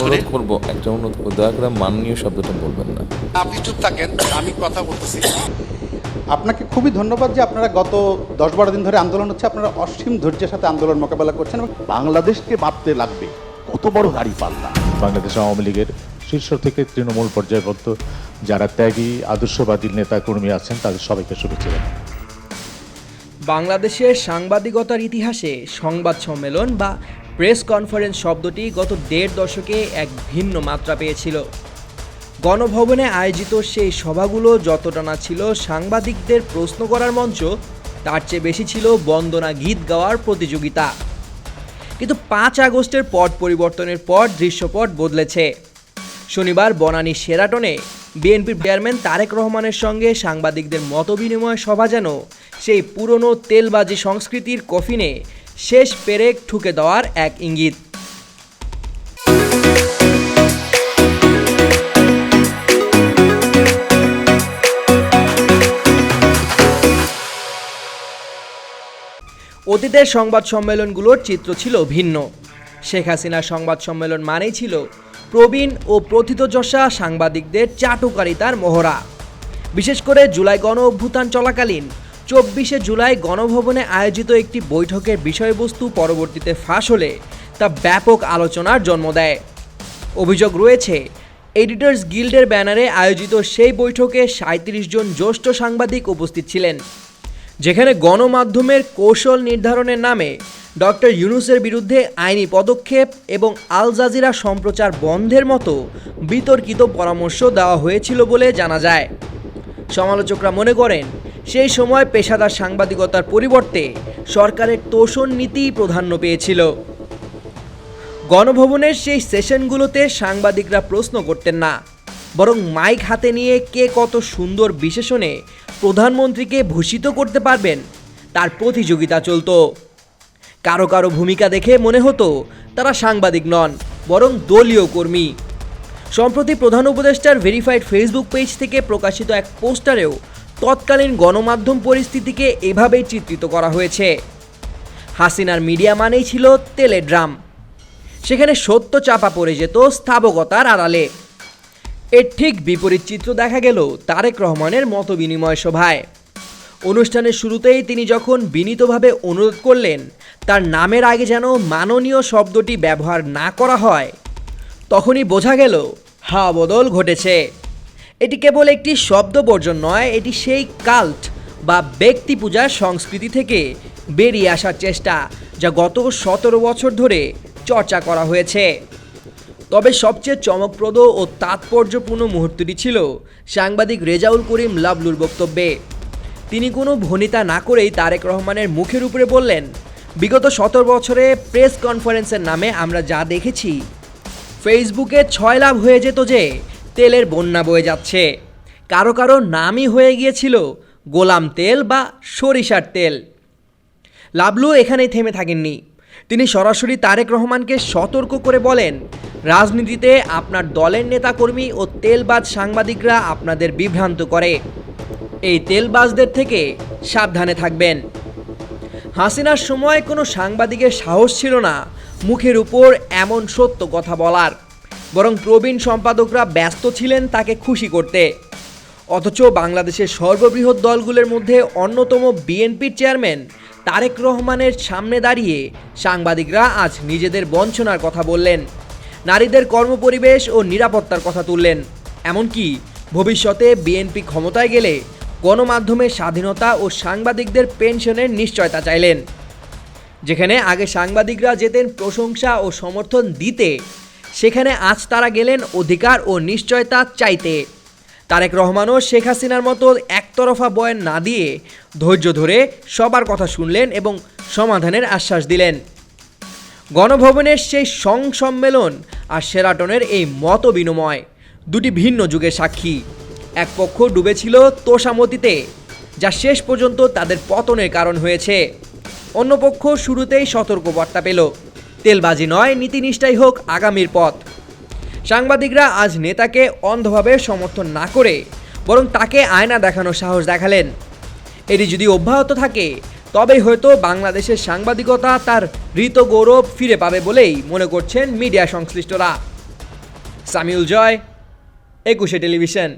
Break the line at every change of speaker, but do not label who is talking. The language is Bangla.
অনুরোধ করবো, দয়া করে মাননীয় শব্দটা বলবেন না।
আপনি চুপ থাকেন, আমি কথা বলতেছি।
আপনাকে খুবই ধন্যবাদ যে আপনারা গত 10-12 দিন ধরে আন্দোলন হচ্ছে, আপনারা অসীম ধৈর্যের সাথে আন্দোলন মোকাবেলা করছেন এবং
বাংলাদেশকে মাপতে লাগবে কত বড় দাঁড়িপাল্লা।
বাংলাদেশ আওয়ামী লীগের শীর্ষ থেকে তৃণমূল পর্যায় পর্যন্ত যারা ত্যাগী আদর্শবাদী নেতা কর্মী আছেন তাদের সবাইকে শুভেচ্ছা জানাই।
বাংলাদেশের সাংবাদিকতার ইতিহাসে সংবাদ সম্মেলন বা প্রেস কনফারেন্স শব্দটি গত 1.5 দশকে এক ভিন্ন মাত্রা পেয়েছিল। গণভবনে আয়োজিত সেই সভাগুলো যতটা না ছিল সাংবাদিকদের প্রশ্ন করার মঞ্চ, তার চেয়ে বেশি ছিল বন্দনা গীত গাওয়ার প্রতিযোগিতা। কিন্তু 5 আগস্টের পট পরিবর্তনের পর দৃশ্যপট বদলেছে। শনিবার বনানী শেরাটনে বিএনপির চেয়ারম্যান তারেক রহমানের সঙ্গে সাংবাদিকদের মতবিনিময় সভা যেন সেই পুরনো তেলবাজি সংস্কৃতির কফিনে শেষ পেরেক ঠুকে দেওয়ার এক ইঙ্গিত। অতীতের সংবাদ সম্মেলনগুলোর চিত্র ছিল ভিন্ন। শেখ হাসিনার সংবাদ সম্মেলন মানেই ছিল প্রবীণ ও প্রথিতযশা সাংবাদিকদের চাটুকারিতার মহড়া। বিশেষ করে জুলাই গণ অভ্যুত্থান চলাকালীন 24শে জুলাই গণভবনে আয়োজিত একটি বৈঠকের বিষয়বস্তু পরবর্তীতে ফাঁস হলে তা ব্যাপক আলোচনার জন্ম দেয়। অভিযোগ রয়েছে, এডিটর্স গিল্ডের ব্যানারে আয়োজিত সেই বৈঠকে 37 জন জ্যেষ্ঠ সাংবাদিক উপস্থিত ছিলেন, যেখানে গণমাধ্যমের কৌশল নির্ধারণের নামে ডক্টর ইউনূসের বিরুদ্ধে আইনি পদক্ষেপ এবং আল জাজিরা সম্প্রচার বন্ধের মতো বিতর্কিত পরামর্শ দেওয়া হয়েছিল বলে জানা যায়। সমালোচকরা মনে করেন, সেই সময় পেশাদার সাংবাদিকতার পরিবর্তে সরকারের তোষণ নীতিই প্রাধান্য পেয়েছিল। গণভবনের সেই সেশনগুলোতে সাংবাদিকরা প্রশ্ন করতেন না, বরং মাইক হাতে নিয়ে কে কত সুন্দর বিশেষণে প্রধানমন্ত্রীকে ভূষিত করতে পারবেন তার প্রতিযোগিতা চলত। কারো কারো ভূমিকা দেখে মনে হতো তারা সাংবাদিক নন, বরং দলীয় কর্মী। সম্প্রতি প্রধান উপদেষ্টার ভেরিফাইড ফেসবুক পেজ থেকে প্রকাশিত এক পোস্টারেও তৎকালীন গণমাধ্যম পরিস্থিতিকে এভাবেই চিত্রিত করা হয়েছে। হাসিনার মিডিয়া মানেই ছিল তেলের ড্রাম, সেখানে সত্য চাপা পড়ে যেত স্থাবকতার আড়ালে। এর ঠিক বিপরীত চিত্র দেখা গেল তারেক রহমানের মতবিনিময় সভায়। অনুষ্ঠানের শুরুতেই তিনি যখন বিনীতভাবে অনুরোধ করলেন তার নামের আগে যেন মাননীয় শব্দটি ব্যবহার না করা হয়, তখনই বোঝা গেল হাওয়া বদল ঘটেছে। এটি কেবল একটি শব্দ বর্জন নয়, এটি সেই কাল্ট বা ব্যক্তি পূজার সংস্কৃতি থেকে বেরিয়ে আসার চেষ্টা, যা গত 17 বছর ধরে চর্চা করা হয়েছে। তবে সবচেয়ে চমকপ্রদ ও তাৎপর্যপূর্ণ মুহূর্তটি ছিল সাংবাদিক রেজাউল করিম লাবলুর বক্তব্যে। তিনি কোনো ভনিতা না করেই তারেক রহমানের মুখের উপরে বললেন, বিগত 17 বছরে প্রেস কনফারেন্সের নামে আমরা যা দেখেছি, ফেসবুকে 6 লাভ হয়ে যেত যে তেলের বন্যা বয়ে যাচ্ছে। কারো কারো নামই হয়ে গিয়েছিল গোলাম তেল বা সরিষার তেল। লাবলু এখানেই থেমে থাকেননি। তিনি সরাসরি তারেক রহমানকে সতর্ক করে বলেন, রাজনীতিতে আপনার দলের নেতাকর্মী ও তেলবাজ সাংবাদিকরা আপনাদের বিভ্রান্ত করে, এই তেলবাজদের থেকে সাবধানে থাকবেন। হাসিনার সময় কোনো সাংবাদিকের সাহস ছিল না মুখের উপর এমন সত্য কথা বলার, বরং প্রবীণ সম্পাদকরা ব্যস্ত ছিলেন তাকে খুশি করতে। অথচ বাংলাদেশের সর্ববৃহৎ দলগুলোর মধ্যে অন্যতম বিএনপির চেয়ারম্যান তারেক রহমানের সামনে দাঁড়িয়ে সাংবাদিকরা আজ নিজেদের বঞ্চনার কথা বললেন, নারীদের কর্মপরিবেশ ও নিরাপত্তার কথা তুললেন, এমনকি ভবিষ্যতে বিএনপি ক্ষমতায় গেলে গণমাধ্যমের স্বাধীনতা ও সাংবাদিকদের পেনশনের নিশ্চয়তা চাইলেন। যেখানে আগে সাংবাদিকরা যেতেন প্রশংসা ও সমর্থন দিতে, সেখানে আজ তারা গেলেন অধিকার ও নিশ্চয়তা চাইতে। তারেক রহমানও শেখ হাসিনার মতো একতরফা বয়ান না দিয়ে ধৈর্য ধরে সবার কথা শুনলেন এবং সমাধানের আশ্বাস দিলেন। গণভবনের সেই সংসম্মেলন আর শেরাটনের এই মত বিনিময় দুটি ভিন্ন যুগের সাক্ষী। এক পক্ষ ডুবেছিল তোষামতিতে, যা শেষ পর্যন্ত তাদের পতনের কারণ হয়েছে। অন্য পক্ষ শুরুতেই সতর্কবার্তা পেল, তেলবাজি নয়, নীতিনিষ্ঠাই হোক আগামীর পথ। সাংবাদিকরা আজ নেতাকে অন্ধভাবে সমর্থন না করে বরং তাকে আয়না দেখানোর সাহস দেখালেন। এটি যদি অব্যাহত থাকে তবেই হয়তো বাংলাদেশের সাংবাদিকতা তার হৃত গৌরব ফিরে পাবে বলেই মনে করছেন মিডিয়া সংশ্লিষ্টরা। সামিউল জয়, 21 টেলিভিশন।